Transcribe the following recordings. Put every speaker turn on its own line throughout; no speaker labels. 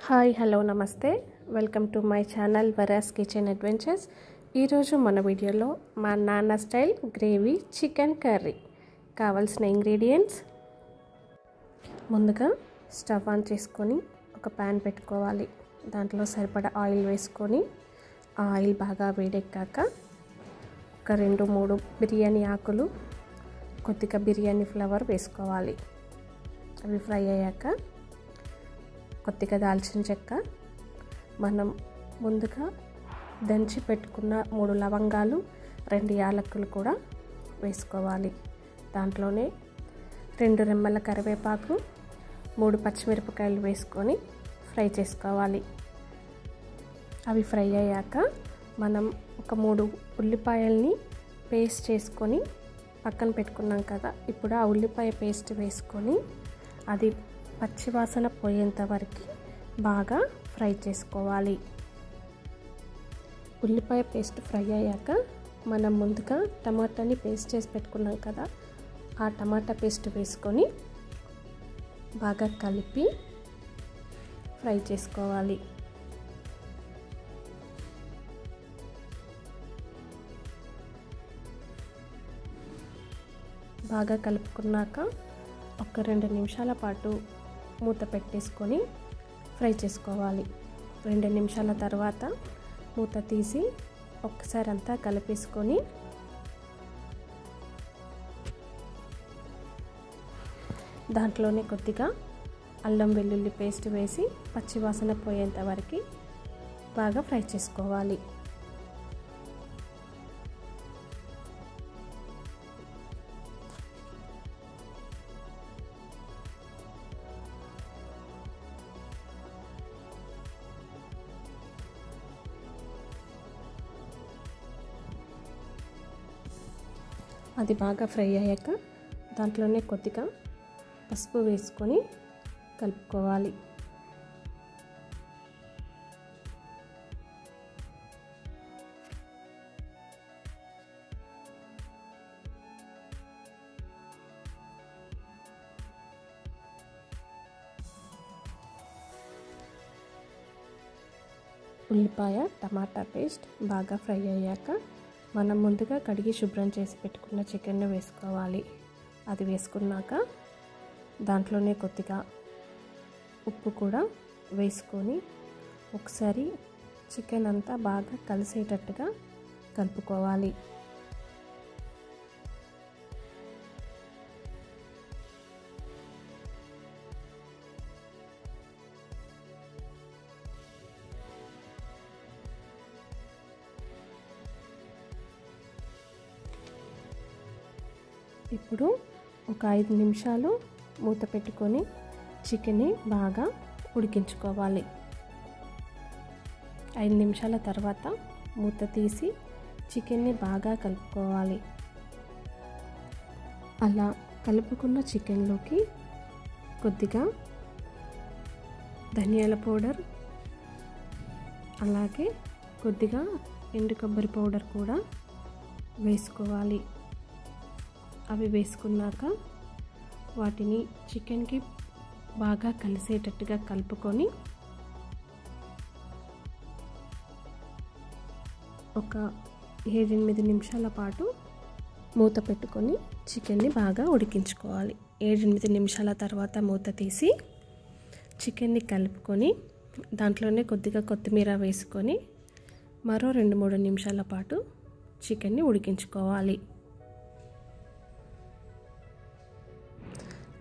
Hi hello నమస్తే welcome to my channel Vara's kitchen adventures. ఈరోజు మన వీడియోలో మా నాన్న స్టైల్ గ్రేవీ చికెన్ కర్రీ కావాల్సిన ఇంగ్రీడియంట్స్. ముందుగా స్టవ్ ఆన్ చేసుకొని ఒక ప్యాన్ పెట్టుకోవాలి. దాంట్లో సరిపడా ఆయిల్ వేసుకొని ఆ ఆయిల్ బాగా వేడెక్కాక ఒక 2-3 బిర్యానీ ఆకులు, కొద్దిగా బిర్యానీ ఫ్లేవర్ వేసుకోవాలి. అవి ఫ్రై అయ్యాక కొద్దిగా దాల్చిన చెక్క, మనం ముందుగా దంచి పెట్టుకున్న 3 లవంగాలు, 2 యాలక్కులు కూడా వేసుకోవాలి. దాంట్లోనే 2 రెమ్మల కరివేపాకు, 3 పచ్చిమిరపకాయలు వేసుకొని ఫ్రై చేసుకోవాలి. అవి ఫ్రై అయ్యాక మనం ఒక 3 ఉల్లిపాయల్ని పేస్ట్ చేసుకొని పక్కన పెట్టుకున్నాం కదా. ఇప్పుడు ఆ ఉల్లిపాయ పేస్ట్ వేసుకొని అది పచ్చివాసన పోయేంత వరకు బాగా ఫ్రై చేసుకోవాలి. ఉల్లిపాయ పేస్ట్ ఫ్రై అయ్యాక మనం ముందుగా టమాటాని పేస్ట్ చేసి పెట్టుకున్నాం కదా, ఆ టమాటా పేస్ట్ వేసుకొని బాగా కలిపి ఫ్రై చేసుకోవాలి. బాగా కలుపుకున్నాక ఒక 2 నిమిషాల పాటు మూత పెట్టేసుకొని ఫ్రై చేసుకోవాలి. 2 నిమిషాల తర్వాత మూత తీసి ఒక్కసారి అంతా కలిపేసుకొని దాంట్లోనే కొద్దిగా అల్లం వెల్లుల్లి పేస్ట్ వేసి పచ్చివాసన పోయేంత వరకు బాగా ఫ్రై చేసుకోవాలి. అది బాగా ఫ్రై అయ్యాక దాంట్లోనే కొద్దిగా పసుపు వేసుకొని కలుపుకోవాలి. ఉల్లిపాయ టమాటా పేస్ట్ బాగా ఫ్రై అయ్యాక మనం ముందుగా కడిగి శుభ్రం చేసి పెట్టుకున్న చికెన్ వేసుకోవాలి. అది వేసుకున్నాక దాంట్లోనే కొద్దిగా ఉప్పు కూడా వేసుకొని ఒకసారి చికెన్ అంతా బాగా కలిసేటట్టుగా కలుపుకోవాలి. ఇప్పుడు ఒక 5 నిమిషాలు మూత పెట్టుకొని చికెన్ని బాగా ఉడికించుకోవాలి. 5 నిమిషాల తర్వాత మూత తీసి చికెన్ని బాగా కలుపుకోవాలి. అలా కలుపుకున్న చికెన్లోకి కొద్దిగా ధనియాల పౌడర్, అలాగే కొద్దిగా ఎండు కొబ్బరి పౌడర్ కూడా వేసుకోవాలి. అవి వేసుకున్నాక వాటిని చికెన్కి బాగా కలిసేటట్టుగా కలుపుకొని ఒక 7-8 నిమిషాల పాటు మూత పెట్టుకొని చికెన్ని బాగా ఉడికించుకోవాలి. 7-8 నిమిషాల తర్వాత మూత తీసి చికెన్ని కలుపుకొని దాంట్లోనే కొద్దిగా కొత్తిమీర వేసుకొని మరో 2-3 నిమిషాల పాటు చికెన్ని ఉడికించుకోవాలి.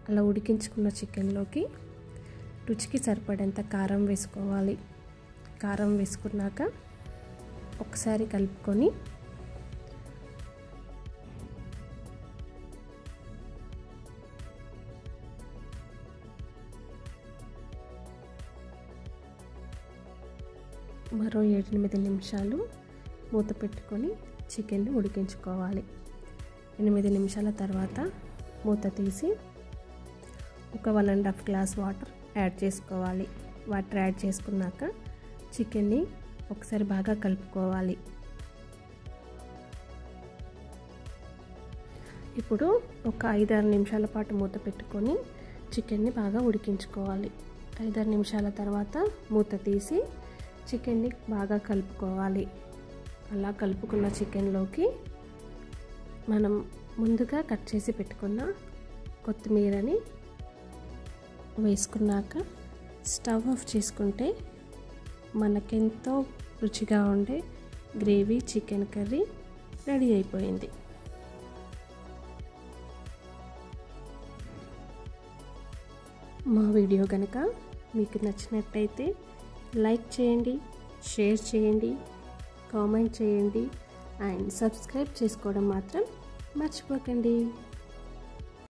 అలా ఉడికించుకున్న చికెన్లోకి రుచికి సరిపడేంత కారం వేసుకోవాలి. కారం వేసుకున్నాక ఒకసారి కలుపుకొని మరో 7-8 నిమిషాలు మూత పెట్టుకొని చికెన్ని ఉడికించుకోవాలి. 8 నిమిషాల తర్వాత మూత తీసి ఒక 1.5 గ్లాస్ వాటర్ యాడ్ చేసుకోవాలి. వాటర్ యాడ్ చేసుకున్నాక చికెన్ని ఒకసారి బాగా కలుపుకోవాలి. ఇప్పుడు ఒక 5-6 నిమిషాల పాటు మూత పెట్టుకొని చికెన్ని బాగా ఉడికించుకోవాలి. 5-6 నిమిషాల తర్వాత మూత తీసి చికెన్ని బాగా కలుపుకోవాలి. అలా కలుపుకున్న చికెన్లోకి మనం ముందుగా కట్ చేసి పెట్టుకున్న కొత్తిమీరని వేసుకున్నాక స్టవ్ ఆఫ్ చేసుకుంటే మనకెంతో రుచిగా ఉండే గ్రేవీ చికెన్ కర్రీ రెడీ అయిపోయింది. మా వీడియో కనుక మీకు నచ్చినట్టయితే లైక్ చేయండి, షేర్ చేయండి, కామెంట్ చేయండి అండ్ సబ్స్క్రైబ్ చేసుకోవడం మాత్రం మర్చిపోకండి.